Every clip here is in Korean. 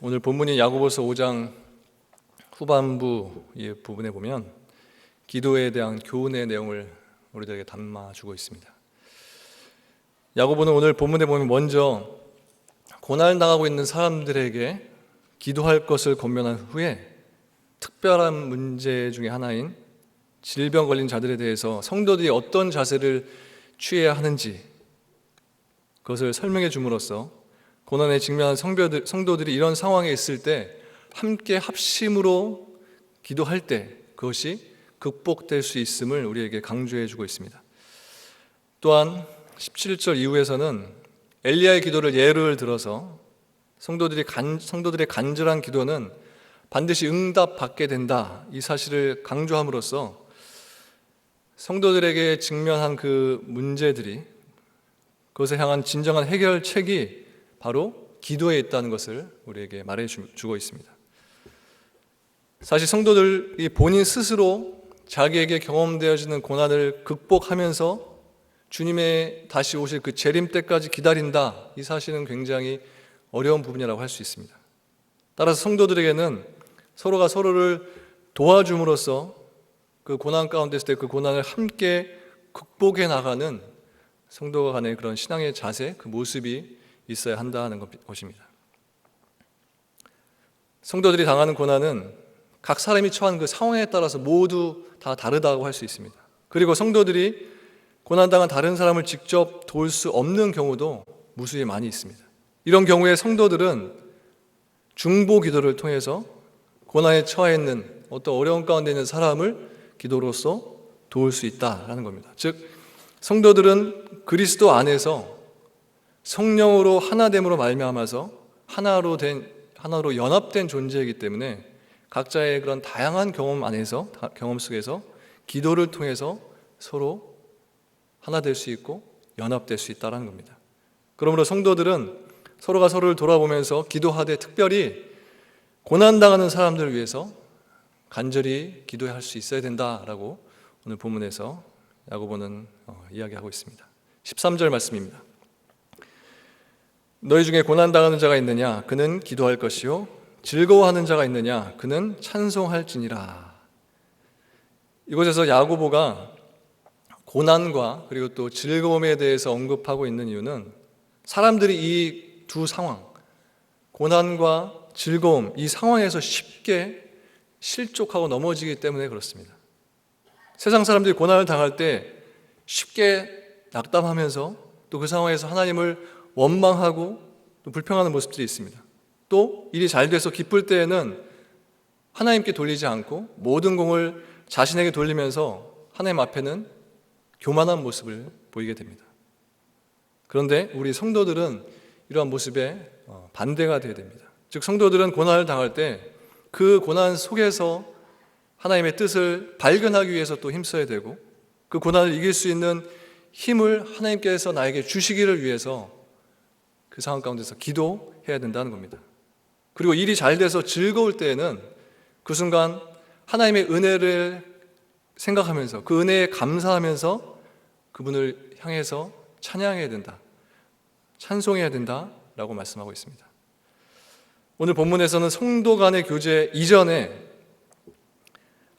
오늘 본문인 야고보서 5장 후반부 이 부분에 보면 기도에 대한 교훈의 내용을 우리들에게 담아주고 있습니다. 야고보는 오늘 본문에 보면 먼저 고난을 당하고 있는 사람들에게 기도할 것을 권면한 후에 특별한 문제 중에 하나인 질병 걸린 자들에 대해서 성도들이 어떤 자세를 취해야 하는지 그것을 설명해 줌으로써 고난에 직면한 성도들이 이런 상황에 있을 때 함께 합심으로 기도할 때 그것이 극복될 수 있음을 우리에게 강조해 주고 있습니다. 또한 17절 이후에서는 엘리야의 기도를 예를 들어서 성도들의 간절한 기도는 반드시 응답받게 된다, 이 사실을 강조함으로써 성도들에게 직면한 그 문제들이 그것에 향한 진정한 해결책이 바로 기도에 있다는 것을 우리에게 말해주고 있습니다. 사실 성도들이 본인 스스로 자기에게 경험되어지는 고난을 극복하면서 주님의 다시 오실 그 재림 때까지 기다린다, 이 사실은 굉장히 어려운 부분이라고 할 수 있습니다. 따라서 성도들에게는 서로가 서로를 도와줌으로써 그 고난 가운데 있을 때 그 고난을 함께 극복해 나가는 성도가 간의 그런 신앙의 자세, 그 모습이 있어야 한다는 것입니다. 성도들이 당하는 고난은 각 사람이 처한 그 상황에 따라서 모두 다 다르다고 할 수 있습니다. 그리고 성도들이 고난당한 다른 사람을 직접 도울 수 없는 경우도 무수히 많이 있습니다. 이런 경우에 성도들은 중보 기도를 통해서 고난에 처해 있는 어떤 어려운 가운데 있는 사람을 기도로서 도울 수 있다라는 겁니다. 즉 성도들은 그리스도 안에서 성령으로 하나됨으로 말미암아서 하나로 연합된 존재이기 때문에 각자의 그런 다양한 경험 속에서 기도를 통해서 서로 하나 될 수 있고 연합될 수 있다는 겁니다. 그러므로 성도들은 서로가 서로를 돌아보면서 기도하되 특별히 고난당하는 사람들을 위해서 간절히 기도할 수 있어야 된다라고 오늘 본문에서 야고보는 이야기하고 있습니다. 13절 말씀입니다. 너희 중에 고난당하는 자가 있느냐? 그는 기도할 것이요 즐거워하는 자가 있느냐? 그는 찬송할지니라. 이곳에서 야고보가 고난과 그리고 또 즐거움에 대해서 언급하고 있는 이유는 사람들이 이 두 상황, 고난과 즐거움, 이 상황에서 쉽게 실족하고 넘어지기 때문에 그렇습니다. 세상 사람들이 고난을 당할 때 쉽게 낙담하면서 또 그 상황에서 하나님을 원망하고 또 불평하는 모습들이 있습니다. 또 일이 잘 돼서 기쁠 때에는 하나님께 돌리지 않고 모든 공을 자신에게 돌리면서 하나님 앞에는 교만한 모습을 보이게 됩니다. 그런데 우리 성도들은 이러한 모습에 반대가 되어야 됩니다. 즉 성도들은 고난을 당할 때 그 고난 속에서 하나님의 뜻을 발견하기 위해서 또 힘써야 되고 그 고난을 이길 수 있는 힘을 하나님께서 나에게 주시기를 위해서 그 상황 가운데서 기도해야 된다는 겁니다. 그리고 일이 잘 돼서 즐거울 때에는 그 순간 하나님의 은혜를 생각하면서 그 은혜에 감사하면서 그분을 향해서 찬양해야 된다, 찬송해야 된다라고 말씀하고 있습니다. 오늘 본문에서는 성도 간의 교제 이전에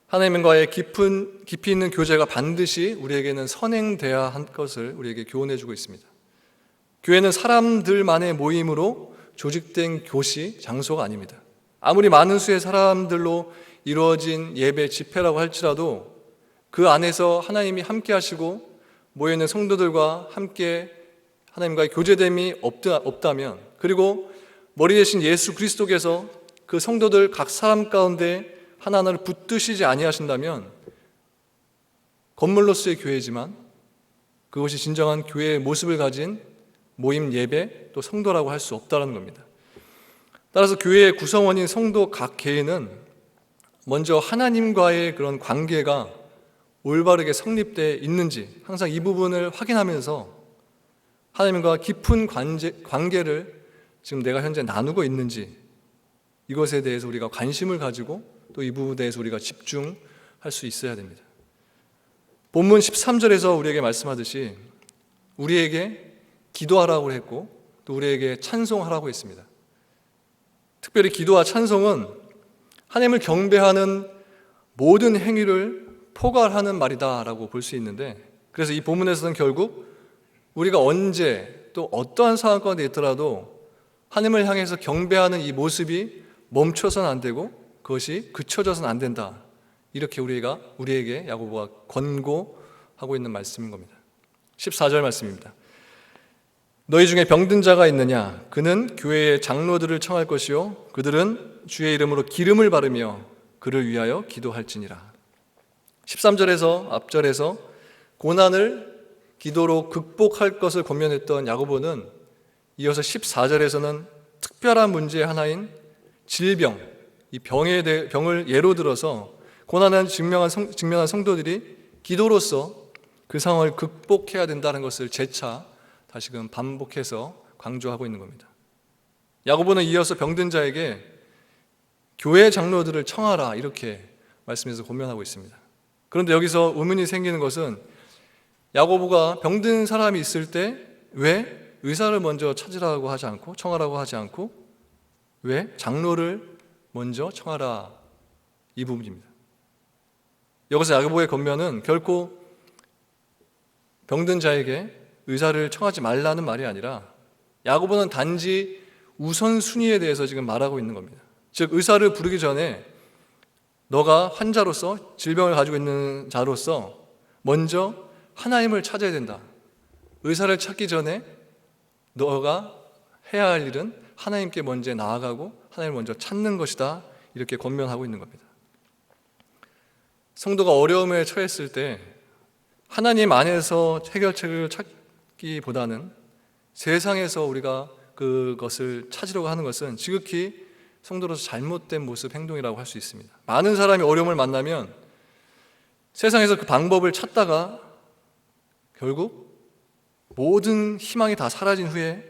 하나님과의 깊이 있는 교제가 반드시 우리에게는 선행돼야 할 것을 우리에게 교훈해 주고 있습니다. 교회는 사람들만의 모임으로 조직된 교시, 장소가 아닙니다. 아무리 많은 수의 사람들로 이루어진 예배, 집회라고 할지라도 그 안에서 하나님이 함께 하시고 모여있는 성도들과 함께 하나님과의 교제됨이 없다면, 그리고 머리 대신 예수 그리스도께서 그 성도들 각 사람 가운데 하나하나를 붙드시지 아니하신다면 건물로서의 교회지만 그것이 진정한 교회의 모습을 가진 모임 예배 또 성도라고 할 수 없다는 겁니다. 따라서 교회의 구성원인 성도 각 개인은 먼저 하나님과의 그런 관계가 올바르게 성립되어 있는지 항상 이 부분을 확인하면서 하나님과 깊은 관계를 지금 내가 현재 나누고 있는지 이것에 대해서 우리가 관심을 가지고 또 이 부분에 대해서 우리가 집중할 수 있어야 됩니다. 본문 13절에서 우리에게 말씀하듯이 우리에게 기도하라고 했고 또 우리에게 찬송하라고 했습니다. 특별히 기도와 찬송은 하나님을 경배하는 모든 행위를 포괄하는 말이다라고 볼 수 있는데, 그래서 이 본문에서는 결국 우리가 언제 또 어떠한 상황 가운데 있더라도 하나님을 향해서 경배하는 이 모습이 멈춰서는 안 되고 그것이 그쳐져서는 안 된다, 이렇게 우리에게 야고보가 권고하고 있는 말씀인 겁니다. 14절 말씀입니다. 너희 중에 병든 자가 있느냐? 그는 교회의 장로들을 청할 것이요 그들은 주의 이름으로 기름을 바르며 그를 위하여 기도할지니라. 13절에서 앞절에서 고난을 기도로 극복할 것을 권면했던 야고보는 이어서 14절에서는 특별한 문제의 하나인 질병, 이 병을 예로 들어서 고난을 직면한 성도들이 기도로서 그 상황을 극복해야 된다는 것을 재차 다시금 반복해서 강조하고 있는 겁니다. 야고보는 이어서 병든 자에게 교회 장로들을 청하라, 이렇게 말씀해서 권면하고 있습니다. 그런데 여기서 의문이 생기는 것은 야고보가 병든 사람이 있을 때 왜 의사를 먼저 찾으라고 하지 않고 청하라고 하지 않고 왜 장로를 먼저 청하라, 이 부분입니다. 여기서 야고보의 권면은 결코 병든 자에게 의사를 청하지 말라는 말이 아니라 야고보는 단지 우선순위에 대해서 지금 말하고 있는 겁니다. 즉 의사를 부르기 전에 너가 환자로서, 질병을 가지고 있는 자로서 먼저 하나님을 찾아야 된다. 의사를 찾기 전에 너가 해야 할 일은 하나님께 먼저 나아가고 하나님을 먼저 찾는 것이다, 이렇게 권면하고 있는 겁니다. 성도가 어려움에 처했을 때 하나님 안에서 해결책을 찾기보다는 세상에서 우리가 그것을 찾으려고 하는 것은 지극히 성도로서 잘못된 모습, 행동이라고 할 수 있습니다. 많은 사람이 어려움을 만나면 세상에서 그 방법을 찾다가 결국 모든 희망이 다 사라진 후에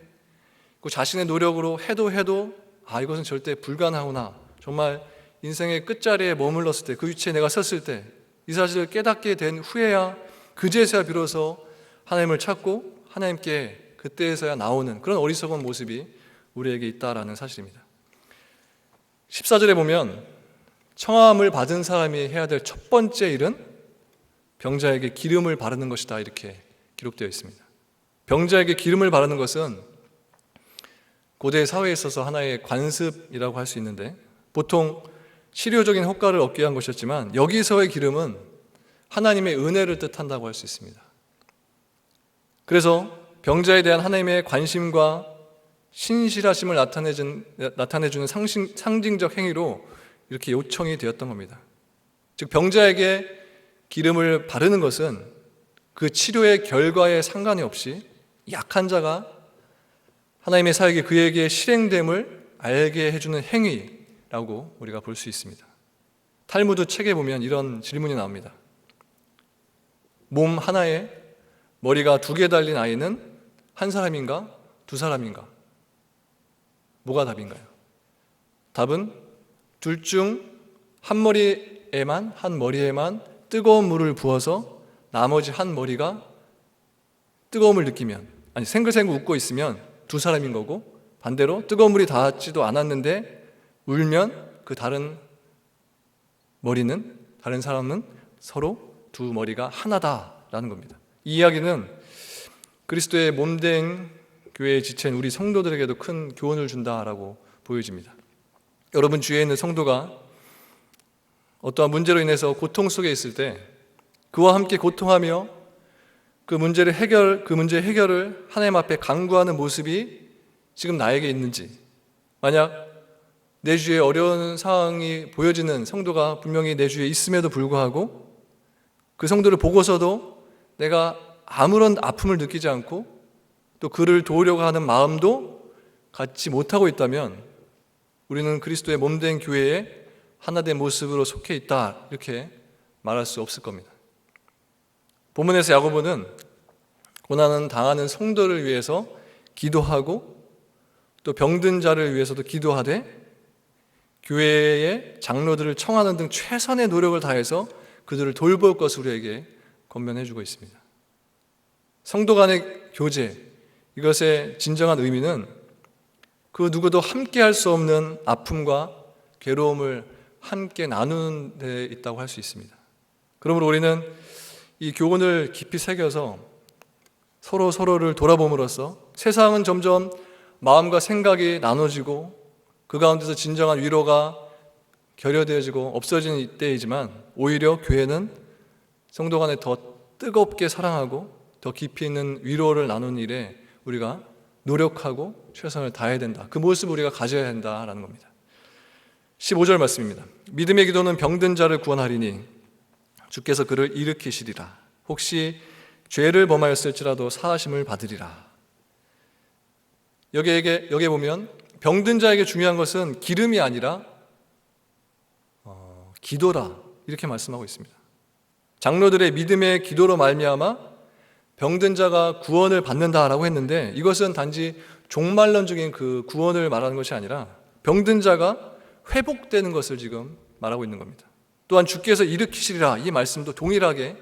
그 자신의 노력으로 해도 이것은 절대 불가능하구나, 정말 인생의 끝자리에 머물렀을 때, 그 위치에 내가 섰을 때 이 사실을 깨닫게 된 후에야, 그제서야 비로소 하나님을 찾고 하나님께 그때에서야 나오는 그런 어리석은 모습이 우리에게 있다라는 사실입니다. 14절에 보면 청함을 받은 사람이 해야 될 첫 번째 일은 병자에게 기름을 바르는 것이다, 이렇게 기록되어 있습니다. 병자에게 기름을 바르는 것은 고대 사회에 있어서 하나의 관습이라고 할 수 있는데, 보통 치료적인 효과를 얻기 위한 것이었지만 여기서의 기름은 하나님의 은혜를 뜻한다고 할 수 있습니다. 그래서 병자에 대한 하나님의 관심과 신실하심을 나타내주는 상징적 행위로 이렇게 요청이 되었던 겁니다. 즉 병자에게 기름을 바르는 것은 그 치료의 결과에 상관이 없이 약한 자가 하나님의 사역이 그에게 실행됨을 알게 해주는 행위라고 우리가 볼 수 있습니다. 탈무드 책에 보면 이런 질문이 나옵니다. 몸 하나에 머리가 2개 달린 아이는 한 사람인가, 2사람인가? 뭐가 답인가요? 답은 둘 중 한 머리에만 뜨거운 물을 부어서 나머지 한 머리가 뜨거움을 느끼면, 아니 생글생글 웃고 있으면 2사람인 거고, 반대로 뜨거운 물이 닿지도 않았는데 울면 그 다른 사람은 서로 2 머리가 하나다라는 겁니다. 이 이야기는 그리스도의 몸된 교회에 지친 우리 성도들에게도 큰 교훈을 준다라고 보여집니다. 여러분 주위에 있는 성도가 어떠한 문제로 인해서 고통 속에 있을 때 그와 함께 고통하며 그 문제 해결을 하나님 앞에 간구하는 모습이 지금 나에게 있는지, 만약 내 주위에 어려운 상황이 보여지는 성도가 분명히 내 주위에 있음에도 불구하고 그 성도를 보고서도 내가 아무런 아픔을 느끼지 않고 또 그를 도우려고 하는 마음도 갖지 못하고 있다면 우리는 그리스도의 몸된 교회에 하나된 모습으로 속해 있다, 이렇게 말할 수 없을 겁니다. 본문에서 야고보는 고난을 당하는 성도를 위해서 기도하고 또 병든 자를 위해서도 기도하되 교회의 장로들을 청하는 등 최선의 노력을 다해서 그들을 돌볼 것을 우리에게 권면해 주고 있습니다. 성도 간의 교제, 이것의 진정한 의미는 그 누구도 함께 할 수 없는 아픔과 괴로움을 함께 나누는 데 있다고 할 수 있습니다. 그러므로 우리는 이 교훈을 깊이 새겨서 서로를 돌아봄으로써 세상은 점점 마음과 생각이 나눠지고 그 가운데서 진정한 위로가 결여되어지고 없어지는 이때이지만 오히려 교회는 성도 간에 더 뜨겁게 사랑하고 더 깊이 있는 위로를 나누는 일에 우리가 노력하고 최선을 다해야 된다. 그 모습을 우리가 가져야 한다라는 겁니다. 15절 말씀입니다. 믿음의 기도는 병든 자를 구원하리니 주께서 그를 일으키시리라. 혹시 죄를 범하였을지라도 사하심을 받으리라. 여기에 보면 병든 자에게 중요한 것은 기름이 아니라 기도라 이렇게 말씀하고 있습니다. 장로들의 믿음의 기도로 말미암아 병든 자가 구원을 받는다라고 했는데 이것은 단지 종말론적인 그 구원을 말하는 것이 아니라 병든 자가 회복되는 것을 지금 말하고 있는 겁니다. 또한 주께서 일으키시리라 이 말씀도 동일하게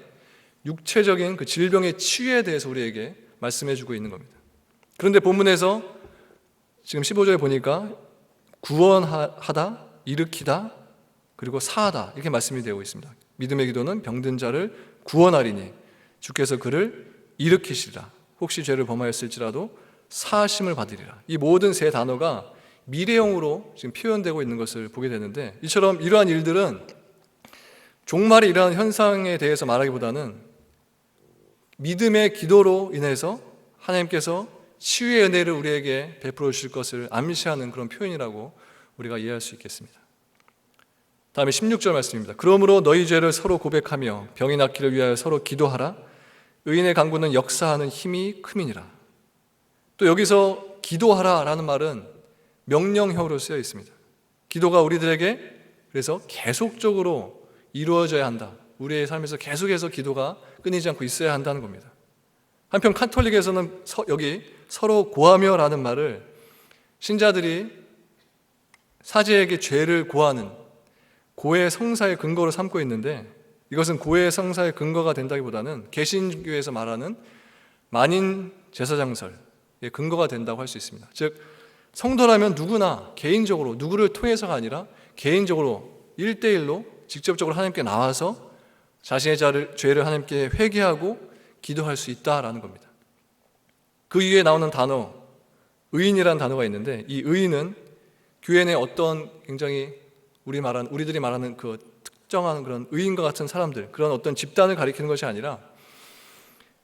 육체적인 그 질병의 치유에 대해서 우리에게 말씀해 주고 있는 겁니다. 그런데 본문에서 지금 15절에 보니까 구원하다, 일으키다, 그리고 사하다 이렇게 말씀이 되고 있습니다. 믿음의 기도는 병든 자를 구원하리니 주께서 그를 일으키시리라. 혹시 죄를 범하였을지라도 사하심을 받으리라. 이 모든 세 단어가 미래형으로 지금 표현되고 있는 것을 보게 되는데 이처럼 이러한 일들은 종말에 이러한 현상에 대해서 말하기보다는 믿음의 기도로 인해서 하나님께서 치유의 은혜를 우리에게 베풀어 주실 것을 암시하는 그런 표현이라고 우리가 이해할 수 있겠습니다. 다음에 16절 말씀입니다. 그러므로 너희 죄를 서로 고백하며 병이 낫기를 위하여 서로 기도하라. 의인의 간구는 역사하는 힘이 큼이니라. 또 여기서 기도하라라는 말은 명령형으로 쓰여 있습니다. 기도가 우리들에게 그래서 계속적으로 이루어져야 한다. 우리의 삶에서 계속해서 기도가 끊이지 않고 있어야 한다는 겁니다. 한편 카톨릭에서는 여기 서로 고하며라는 말을 신자들이 사제에게 죄를 고하는 고해 성사의 근거로 삼고 있는데 이것은 고해 성사의 근거가 된다기보다는 개신교에서 말하는 만인 제사장설의 근거가 된다고 할 수 있습니다. 즉 성도라면 누구나 개인적으로 누구를 통해서가 아니라 개인적으로 1대1로 직접적으로 하나님께 나와서 자신의 죄를 하나님께 회개하고 기도할 수 있다라는 겁니다. 그 위에 나오는 단어 의인이라는 단어가 있는데 이 의인은 교회 내 어떤 굉장히 우리들이 말하는 그 특정한 그런 의인과 같은 사람들, 그런 어떤 집단을 가리키는 것이 아니라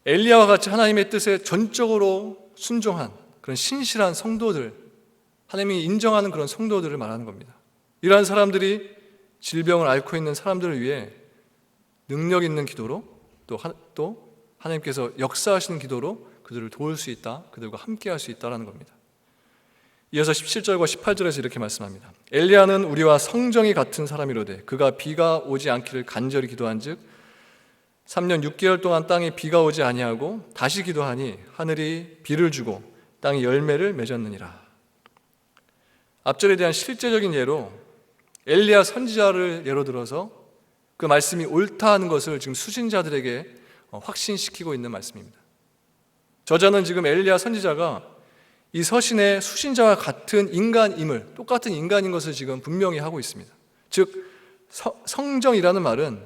엘리야와 같이 하나님의 뜻에 전적으로 순종한 그런 신실한 성도들, 하나님이 인정하는 그런 성도들을 말하는 겁니다. 이러한 사람들이 질병을 앓고 있는 사람들을 위해 능력 있는 기도로 또 하나님께서 역사하시는 기도로 그들을 도울 수 있다, 그들과 함께 할 수 있다는 겁니다. 이어서 17절과 18절에서 이렇게 말씀합니다. 엘리야는 우리와 성정이 같은 사람이로되 그가 비가 오지 않기를 간절히 기도한즉 3년 6개월 동안 땅에 비가 오지 아니하고 다시 기도하니 하늘이 비를 주고 땅이 열매를 맺었느니라. 앞절에 대한 실제적인 예로 엘리야 선지자를 예로 들어서 그 말씀이 옳다 하는 것을 지금 수신자들에게 확신시키고 있는 말씀입니다. 저자는 지금 엘리야 선지자가 이 서신의 수신자와 같은 인간임을, 똑같은 인간인 것을 지금 분명히 하고 있습니다. 즉 성정이라는 말은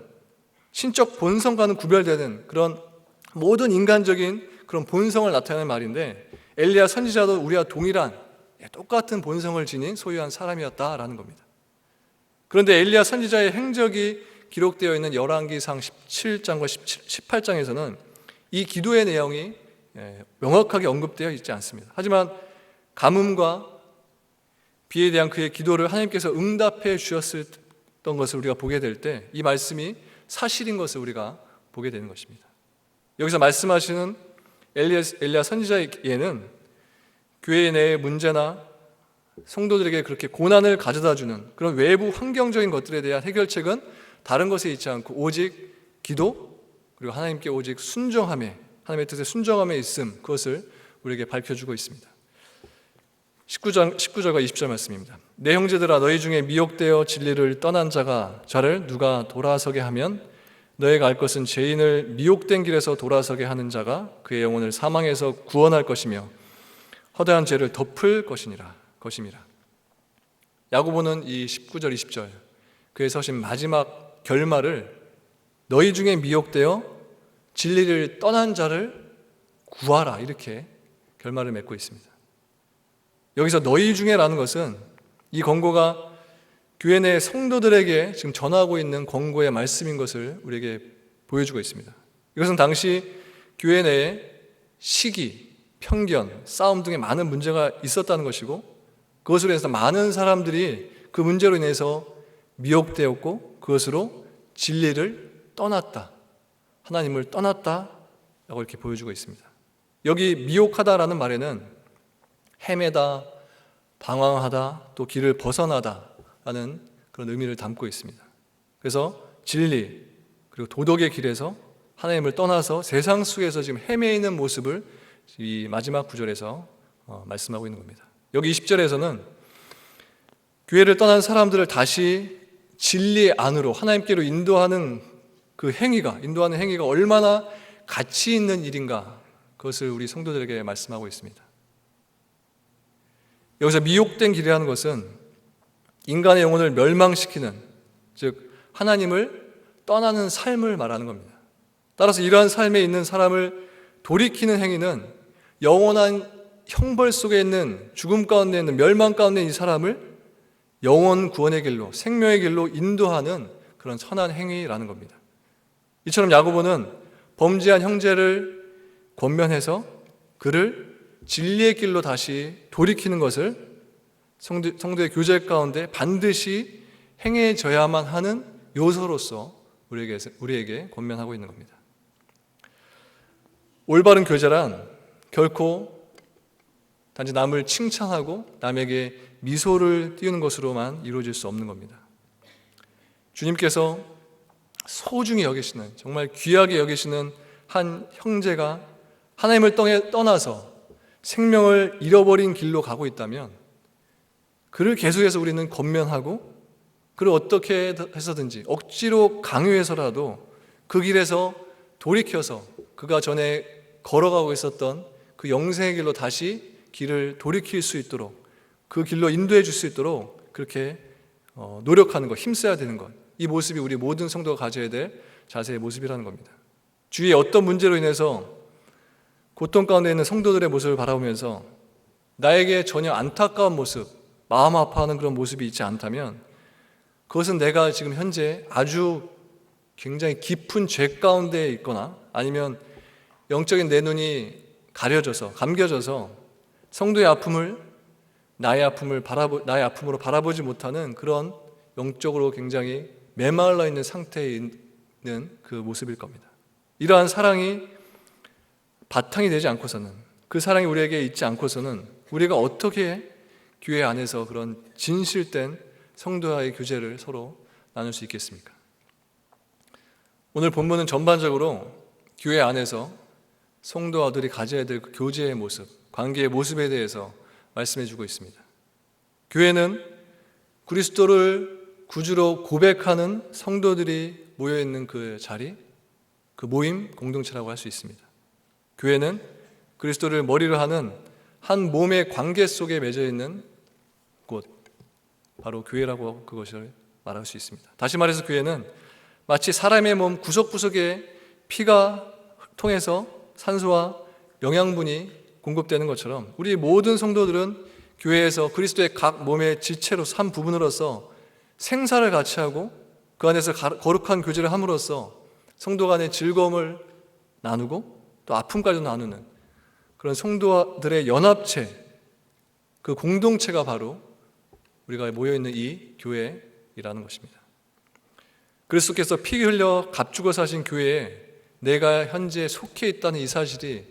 신적 본성과는 구별되는 그런 모든 인간적인 그런 본성을 나타내는 말인데 엘리야 선지자도 우리와 동일한 똑같은 본성을 지닌 소유한 사람이었다라는 겁니다. 그런데 엘리야 선지자의 행적이 기록되어 있는 열왕기상 17장과 18장에서는 이 기도의 내용이 명확하게 언급되어 있지 않습니다. 하지만 가뭄과 비에 대한 그의 기도를 하나님께서 응답해 주셨던 것을 우리가 보게 될 때 이 말씀이 사실인 것을 우리가 보게 되는 것입니다. 여기서 말씀하시는 엘리야 선지자의 예는 교회 내의 문제나 성도들에게 그렇게 고난을 가져다주는 그런 외부 환경적인 것들에 대한 해결책은 다른 것에 있지 않고 오직 기도 그리고 하나님께 오직 순종함에 하나님의 뜻에 순종함에 있음 그것을 우리에게 밝혀주고 있습니다. 19절과 20절 말씀입니다. 내 형제들아 너희 중에 미혹되어 진리를 떠난 자를 누가 돌아서게 하면 너희가 알 것은 죄인을 미혹된 길에서 돌아서게 하는 자가 그의 영혼을 사망에서 구원할 것이며 허다한 죄를 덮을 것이니라. 것임이라. 야고보는 이 19절 20절 그에 서신 마지막 결말을 너희 중에 미혹되어 진리를 떠난 자를 구하라 이렇게 결말을 맺고 있습니다. 여기서 너희 중에라는 것은 이 권고가 교회 내 성도들에게 지금 전하고 있는 권고의 말씀인 것을 우리에게 보여주고 있습니다. 이것은 당시 교회 내에 시기, 편견, 싸움 등의 많은 문제가 있었다는 것이고 그것으로 인해서 많은 사람들이 그 문제로 인해서 미혹되었고 그것으로 진리를 떠났다, 하나님을 떠났다 라고 이렇게 보여주고 있습니다. 여기 미혹하다라는 말에는 헤매다, 방황하다, 또 길을 벗어나다 라는 그런 의미를 담고 있습니다. 그래서 진리 그리고 도덕의 길에서 하나님을 떠나서 세상 속에서 지금 헤매이는 모습을 이 마지막 구절에서 말씀하고 있는 겁니다. 여기 20절에서는 교회를 떠난 사람들을 다시 진리 안으로 하나님께로 인도하는 인도하는 행위가 얼마나 가치 있는 일인가 그것을 우리 성도들에게 말씀하고 있습니다. 여기서 미혹된 길이라는 것은 인간의 영혼을 멸망시키는, 즉 하나님을 떠나는 삶을 말하는 겁니다. 따라서 이러한 삶에 있는 사람을 돌이키는 행위는 영원한 형벌 속에 있는, 죽음 가운데 있는, 멸망 가운데 있는 이 사람을 영원 구원의 길로, 생명의 길로 인도하는 그런 선한 행위라는 겁니다. 이처럼 야고보는 범죄한 형제를 권면해서 그를 진리의 길로 다시 돌이키는 것을 성도의 교제 가운데 반드시 행해져야만 하는 요소로서 우리에게 권면하고 있는 겁니다. 올바른 교제란 결코 단지 남을 칭찬하고 남에게 미소를 띄우는 것으로만 이루어질 수 없는 겁니다. 주님께서 소중히 여기시는, 정말 귀하게 여기시는 한 형제가 하나님을 떠나서 생명을 잃어버린 길로 가고 있다면 그를 계속해서 우리는 권면하고 그를 어떻게 해서든지 억지로 강요해서라도 그 길에서 돌이켜서 그가 전에 걸어가고 있었던 그 영생의 길로 다시 길을 돌이킬 수 있도록, 그 길로 인도해 줄 수 있도록 그렇게 노력하는 것, 힘써야 되는 것, 이 모습이 우리 모든 성도가 가져야 될 자세의 모습이라는 겁니다. 주위에 어떤 문제로 인해서 고통 가운데 있는 성도들의 모습을 바라보면서 나에게 전혀 안타까운 모습, 마음 아파하는 그런 모습이 있지 않다면 그것은 내가 지금 현재 아주 굉장히 깊은 죄 가운데 있거나 아니면 영적인 내 눈이 감겨져서 성도의 아픔을 나의 아픔으로 바라보지 못하는 그런 영적으로 굉장히 메말라 있는 상태에 있는 그 모습일 겁니다. 이러한 사랑이 바탕이 되지 않고서는, 그 사랑이 우리에게 있지 않고서는 우리가 어떻게 교회 안에서 그런 진실된 성도와의 교제를 서로 나눌 수 있겠습니까? 오늘 본문은 전반적으로 교회 안에서 성도와들이 가져야 될 그 교제의 모습, 관계의 모습에 대해서 말씀해 주고 있습니다. 교회는 그리스도를 구주로 고백하는 성도들이 모여있는 그 자리, 그 모임, 공동체라고 할 수 있습니다. 교회는 그리스도를 머리로 하는 한 몸의 관계 속에 맺어 있는 곳, 바로 교회라고 그것을 말할 수 있습니다. 다시 말해서 교회는 마치 사람의 몸 구석구석에 피가 통해서 산소와 영양분이 공급되는 것처럼 우리 모든 성도들은 교회에서 그리스도의 각 몸의 지체로 한 부분으로서 생사를 같이 하고 그 안에서 거룩한 교제를 함으로써 성도 간의 즐거움을 나누고 또 아픔까지도 나누는 그런 성도들의 연합체, 그 공동체가 바로 우리가 모여있는 이 교회이라는 것입니다. 그리스도께서 피 흘려 값주고 사신 교회에 내가 현재 속해 있다는 이 사실이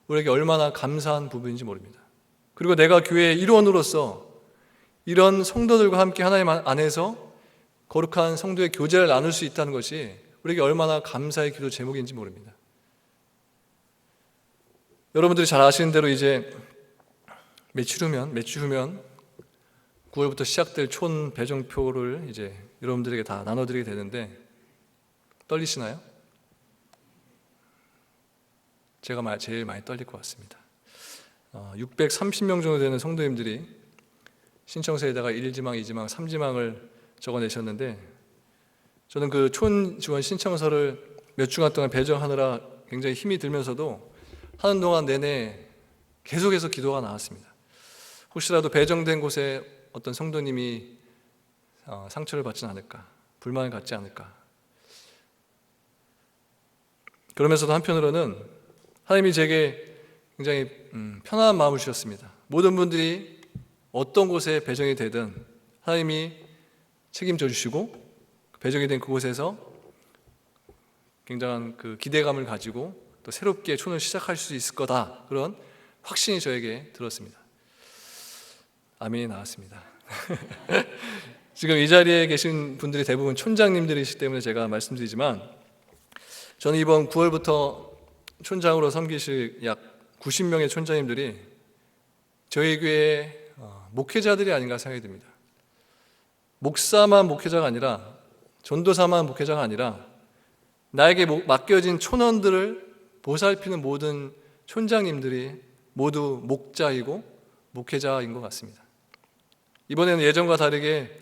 우리에게 얼마나 감사한 부분인지 모릅니다. 그리고 내가 교회의 일원으로서 이런 성도들과 함께 하나님 안에서 거룩한 성도의 교제를 나눌 수 있다는 것이 우리에게 얼마나 감사의 기도 제목인지 모릅니다. 여러분들이 잘 아시는 대로 이제 며칠 후면 9월부터 시작될 촌 배정표를 이제 여러분들에게 다 나눠드리게 되는데 떨리시나요? 제가 제일 많이 떨릴 것 같습니다. 630명 정도 되는 성도님들이 신청서에다가 1지망, 2지망, 3지망을 적어내셨는데 저는 그 촌지원 신청서를 몇 주간 동안 배정하느라 굉장히 힘이 들면서도 하는 동안 내내 계속해서 기도가 나왔습니다. 혹시라도 배정된 곳에 어떤 성도님이 상처를 받지는 않을까, 불만을 갖지 않을까. 그러면서도 한편으로는 하나님이 제게 굉장히 편안한 마음을 주셨습니다. 모든 분들이 어떤 곳에 배정이 되든 하나님이 책임져 주시고 배정이 된 그곳에서 굉장한 그 기대감을 가지고 또 새롭게 촌을 시작할 수 있을 거다, 그런 확신이 저에게 들었습니다. 아멘이 나왔습니다. 지금 이 자리에 계신 분들이 대부분 촌장님들이시기 때문에 제가 말씀드리지만 저는 이번 9월부터 촌장으로 섬기실 약 90명의 촌장님들이 저희 교회의 목회자들이 아닌가 생각이 듭니다. 목사만 목회자가 아니라, 전도사만 목회자가 아니라 나에게 맡겨진 촌원들을 보살피는 모든 촌장님들이 모두 목자이고 목회자인 것 같습니다. 이번에는 예전과 다르게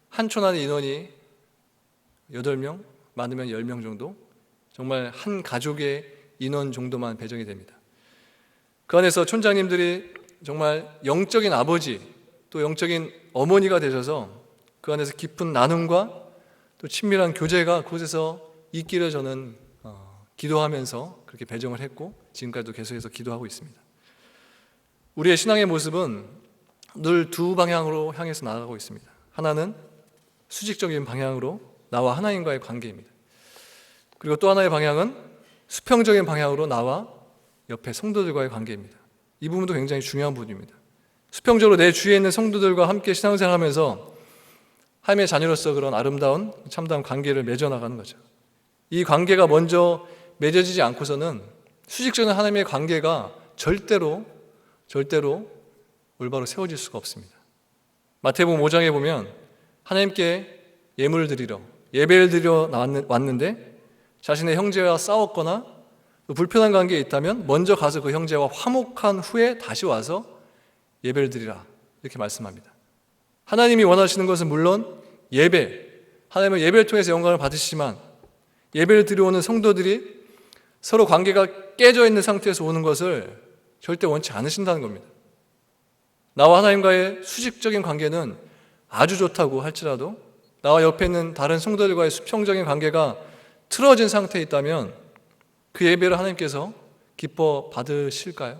한 촌 안에 인원이 8명, 많으면 10명 정도, 정말 한 가족의 인원 정도만 배정이 됩니다. 그 안에서 촌장님들이 정말 영적인 아버지 또 영적인 어머니가 되셔서 그 안에서 깊은 나눔과 또 친밀한 교제가 그곳에서 있기를 저는 기도하면서 그렇게 배정을 했고 지금까지도 계속해서 기도하고 있습니다. 우리의 신앙의 모습은 늘 두 방향으로 향해서 나아가고 있습니다. 하나는 수직적인 방향으로 나와 하나님과의 관계입니다. 그리고 또 하나의 방향은 수평적인 방향으로 나와 옆에 성도들과의 관계입니다. 이 부분도 굉장히 중요한 부분입니다. 수평적으로 내 주위에 있는 성도들과 함께 신앙생활하면서 하나님의 자녀로서 그런 아름다운 참다운 관계를 맺어나가는 거죠. 이 관계가 먼저 맺어지지 않고서는 수직적인 하나님의 관계가 절대로 올바로 세워질 수가 없습니다. 마태복음 5장에 보면 하나님께 예물을 드리러, 예배를 드리러 왔는데 자신의 형제와 싸웠거나 불편한 관계에 있다면 먼저 가서 그 형제와 화목한 후에 다시 와서 예배를 드리라, 이렇게 말씀합니다. 하나님이 원하시는 것은 물론 예배, 하나님은 예배를 통해서 영광을 받으시지만 예배를 드려오는 성도들이 서로 관계가 깨져 있는 상태에서 오는 것을 절대 원치 않으신다는 겁니다. 나와 하나님과의 수직적인 관계는 아주 좋다고 할지라도 나와 옆에 있는 다른 성도들과의 수평적인 관계가 틀어진 상태에 있다면 그 예배를 하나님께서 기뻐 받으실까요?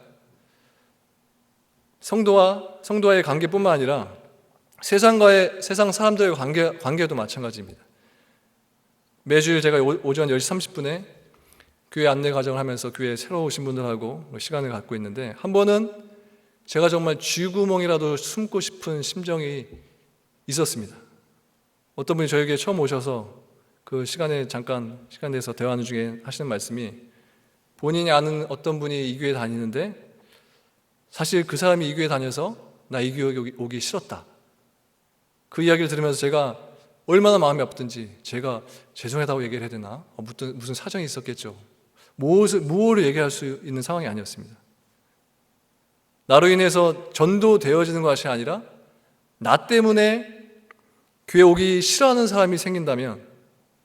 성도와의 관계뿐만 아니라 세상 사람들의 관계도 마찬가지입니다. 매주일 제가 오전 10시 30분에 교회 안내 과정을 하면서 교회에 새로 오신 분들하고 시간을 갖고 있는데 한 번은 제가 정말 쥐구멍이라도 숨고 싶은 심정이 있었습니다. 어떤 분이 저에게 처음 오셔서 그 시간에 잠깐 시간 내서 대화하는 중에 하시는 말씀이 본인이 아는 어떤 분이 이 교회 다니는데 사실 그 사람이 이 교회 다녀서 나 이 교회 오기 싫었다. 그 이야기를 들으면서 제가 얼마나 마음이 아프든지 제가 죄송하다고 얘기를 해야 되나? 무슨 사정이 있었겠죠. 무엇을 얘기할 수 있는 상황이 아니었습니다. 나로 인해서 전도되어지는 것이 아니라 나 때문에 교회 오기 싫어하는 사람이 생긴다면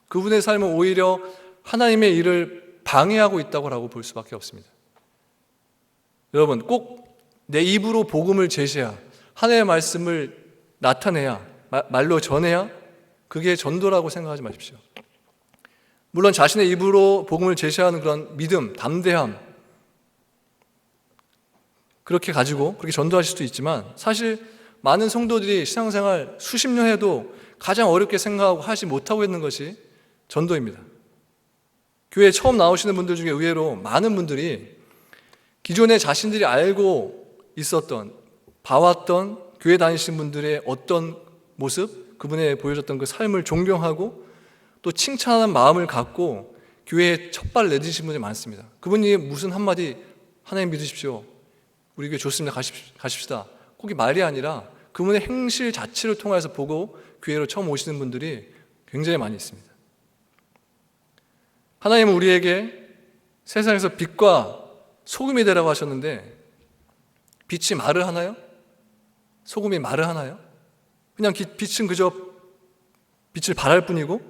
그분의 삶은 오히려 하나님의 일을 방해하고 있다고 볼 수밖에 없습니다. 여러분, 꼭 내 입으로 복음을 제시해야, 하나님의 말씀을 나타내야, 말로 전해야 그게 전도라고 생각하지 마십시오. 물론 자신의 입으로 복음을 제시하는 그런 믿음, 담대함 그렇게 가지고 그렇게 전도하실 수도 있지만 사실 많은 성도들이 신앙생활 수십 년 해도 가장 어렵게 생각하고 하지 못하고 있는 것이 전도입니다. 교회에 처음 나오시는 분들 중에 의외로 많은 분들이 기존에 자신들이 알고 있었던, 봐왔던 교회 다니신 분들의 어떤 모습, 그분의 보여줬던 그 삶을 존경하고 또 칭찬하는 마음을 갖고 교회에 첫발 내디신 분들이 많습니다. 그분이 무슨 한마디 하나님 믿으십시오, 우리 교회 좋습니다, 가십시다, 꼭이 말이 아니라 그분의 행실 자체를 통해서 보고 교회로 처음 오시는 분들이 굉장히 많이 있습니다. 하나님은 우리에게 세상에서 빛과 소금이 되라고 하셨는데 빛이 말을 하나요? 소금이 말을 하나요? 그냥 빛은 그저 빛을 발할 뿐이고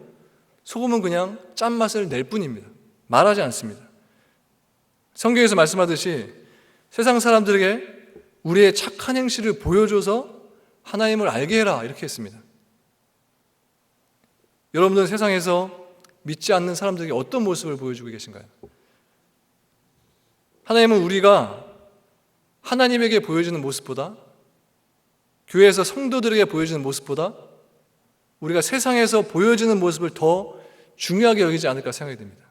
소금은 그냥 짠맛을 낼 뿐입니다. 말하지 않습니다. 성경에서 말씀하듯이 세상 사람들에게 우리의 착한 행실을 보여줘서 하나님을 알게 해라 이렇게 했습니다. 여러분들은 세상에서 믿지 않는 사람들에게 어떤 모습을 보여주고 계신가요? 하나님은 우리가 하나님에게 보여주는 모습보다, 교회에서 성도들에게 보여주는 모습보다 우리가 세상에서 보여주는 모습을 더 중요하게 여기지 않을까 생각이 듭니다.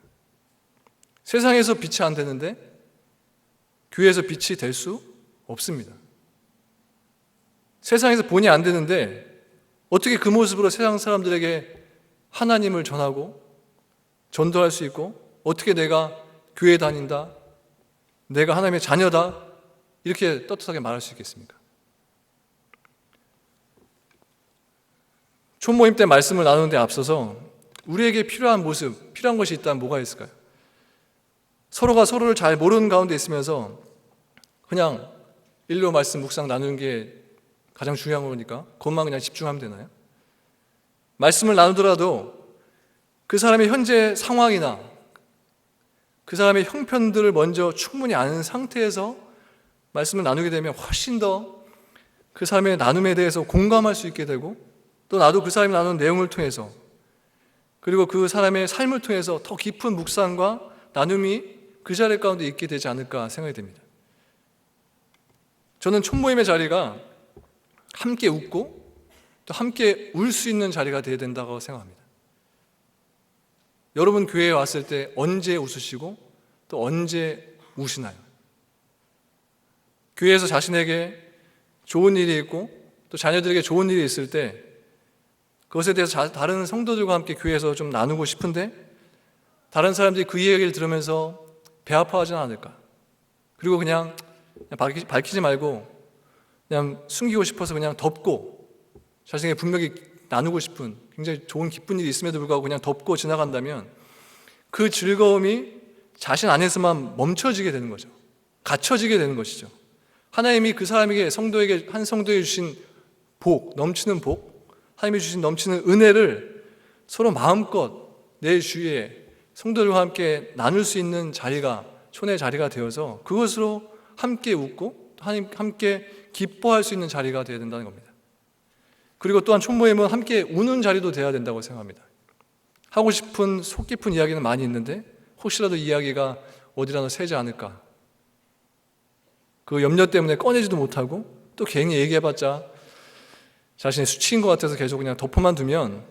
세상에서 빛이 안 되는데 교회에서 빛이 될 수 없습니다. 세상에서 본이 안 되는데 어떻게 그 모습으로 세상 사람들에게 하나님을 전하고 전도할 수 있고, 어떻게 내가 교회 다닌다, 내가 하나님의 자녀다 이렇게 떳떳하게 말할 수 있겠습니까? 촌모임 때 말씀을 나누는 데 앞서서 우리에게 필요한 모습, 필요한 것이 있다면 뭐가 있을까요? 서로가 서로를 잘 모르는 가운데 있으면서 그냥 일로 말씀 묵상 나누는 게 가장 중요한 거니까 그것만 그냥 집중하면 되나요? 말씀을 나누더라도 그 사람의 현재 상황이나 그 사람의 형편들을 먼저 충분히 아는 상태에서 말씀을 나누게 되면 훨씬 더 그 사람의 나눔에 대해서 공감할 수 있게 되고, 또 나도 그 사람이 나누는 내용을 통해서, 그리고 그 사람의 삶을 통해서 더 깊은 묵상과 나눔이 그 자리 가운데 있게 되지 않을까 생각이 됩니다. 저는 촌모임의 자리가 함께 웃고 또 함께 울 수 있는 자리가 되어야 된다고 생각합니다. 여러분 교회에 왔을 때 언제 웃으시고 또 언제 우시나요? 교회에서 자신에게 좋은 일이 있고 또 자녀들에게 좋은 일이 있을 때 그것에 대해서 다른 성도들과 함께 교회에서 좀 나누고 싶은데 다른 사람들이 그 이야기를 들으면서 배 아파하지는 않을까? 그리고 그냥 밝히지 말고 그냥 숨기고 싶어서 그냥 덮고, 자신에게 분명히 나누고 싶은 굉장히 좋은 기쁜 일이 있음에도 불구하고 그냥 덮고 지나간다면 그 즐거움이 자신 안에서만 멈춰지게 되는 거죠. 갇혀지게 되는 것이죠. 하나님이 그 사람에게, 성도에게, 한 성도에 주신 복, 넘치는 복, 하나님이 주신 넘치는 은혜를 서로 마음껏 내 주위에 성도들과 함께 나눌 수 있는 자리가, 촌의 자리가 되어서 그것으로 함께 웃고 하나님 함께 기뻐할 수 있는 자리가 되어야 된다는 겁니다. 그리고 또한 촌모임은 함께 우는 자리도 되어야 된다고 생각합니다. 하고 싶은 속 깊은 이야기는 많이 있는데 혹시라도 이야기가 어디라도 새지 않을까, 그 염려 때문에 꺼내지도 못하고 또 괜히 얘기해봤자 자신의 수치인 것 같아서 계속 그냥 덮어만 두면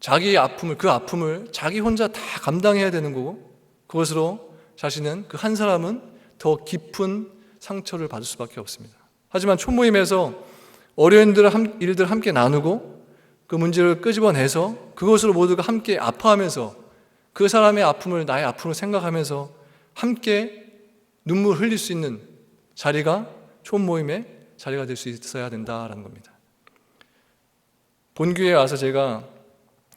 자기의 아픔을, 그 아픔을 자기 혼자 다 감당해야 되는 거고, 그것으로 자신은, 그 한 사람은 더 깊은 상처를 받을 수밖에 없습니다. 하지만 촌모임에서 어려운 일들을 함께 나누고 그 문제를 끄집어내서 그것으로 모두가 함께 아파하면서 그 사람의 아픔을 나의 아픔으로 생각하면서 함께 눈물 흘릴 수 있는 자리가 촌모임의 자리가 될 수 있어야 된다라는 겁니다. 본교회에 와서 제가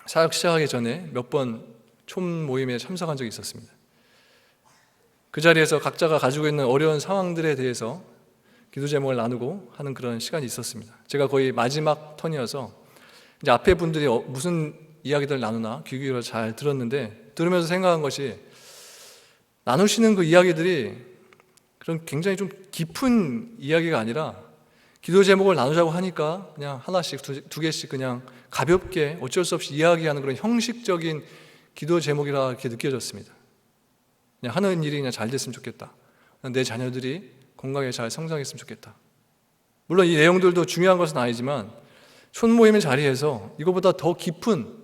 사역 시작하기 전에 몇 번 촌모임에 참석한 적이 있었습니다. 그 자리에서 각자가 가지고 있는 어려운 상황들에 대해서 기도 제목을 나누고 하는 그런 시간이 있었습니다. 제가 거의 마지막 턴이어서 이제 앞에 분들이 무슨 이야기들 나누나 귀 기울여 잘 들었는데, 들으면서 생각한 것이, 나누시는 그 이야기들이 그런 굉장히 좀 깊은 이야기가 아니라 기도 제목을 나누자고 하니까 그냥 하나씩 두 개씩 그냥 가볍게 어쩔 수 없이 이야기하는 그런 형식적인 기도 제목이라 이렇게 느껴졌습니다. 그냥 하는 일이 그냥 잘 됐으면 좋겠다, 내 자녀들이 건강하게 잘 성장했으면 좋겠다. 물론 이 내용들도 중요한 것은 아니지만 촌모임의 자리에서 이거보다 더 깊은,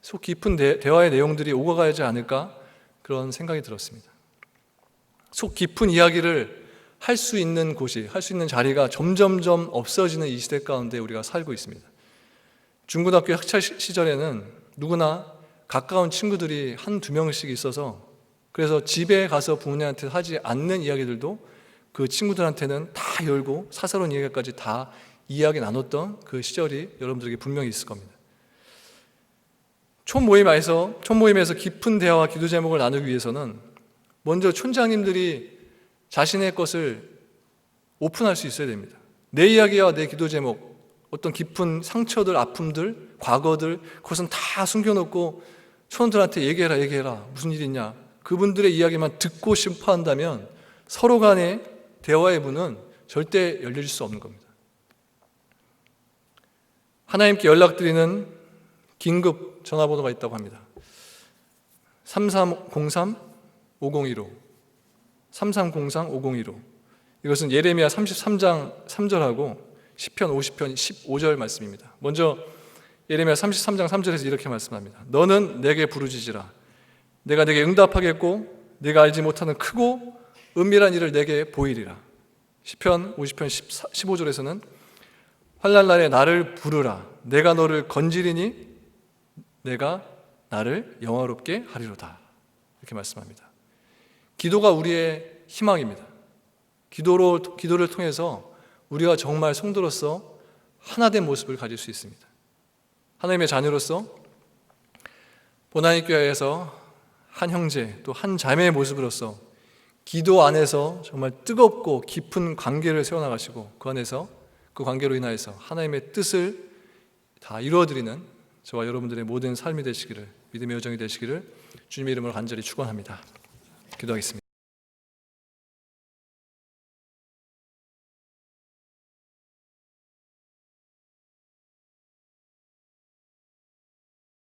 속 깊은 대화의 내용들이 오가야지 않을까, 그런 생각이 들었습니다. 속 깊은 이야기를 할 수 있는 곳이, 할 수 있는 자리가 점점점 없어지는 이 시대 가운데 우리가 살고 있습니다. 중고등학교 학창 시절에는 누구나 가까운 친구들이 한두 명씩 있어서, 그래서 집에 가서 부모님한테 하지 않는 이야기들도 그 친구들한테는 다 열고 사사로운 이야기까지 다 이야기 나눴던 그 시절이 여러분들에게 분명히 있을 겁니다. 촌모임에서 깊은 대화와 기도 제목을 나누기 위해서는 먼저 촌장님들이 자신의 것을 오픈할 수 있어야 됩니다. 내 이야기와 내 기도 제목, 어떤 깊은 상처들, 아픔들, 과거들, 그것은 다 숨겨놓고 초원들한테 얘기해라. 무슨 일 있냐? 그분들의 이야기만 듣고 심판한다면 서로 간의 대화의 문은 절대 열릴 수 없는 겁니다. 하나님께 연락드리는 긴급 전화번호가 있다고 합니다. 3303-5015 3303-5015 이것은 예레미야 33장 3절하고 시편 50편 15절 말씀입니다. 먼저 예레미야 33장 3절에서 이렇게 말씀합니다. 너는 내게 부르짖으라. 내가 내게 응답하겠고 네가 알지 못하는 크고 은밀한 일을 내게 보이리라. 시편 50편 15절에서는 환난 날에 나를 부르라. 내가 너를 건지리니 내가 나를 영화롭게 하리로다. 이렇게 말씀합니다. 기도가 우리의 희망입니다. 기도를 통해서 우리가 정말 성도로서 하나된 모습을 가질 수 있습니다. 하나님의 자녀로서 보나니교회에서 한 형제 또 한 자매의 모습으로서 기도 안에서 정말 뜨겁고 깊은 관계를 세워나가시고 그 안에서 그 관계로 인하여서 하나님의 뜻을 다 이루어드리는 저와 여러분들의 모든 삶이 되시기를, 믿음의 여정이 되시기를 주님의 이름으로 간절히 축원합니다. 기도하겠습니다.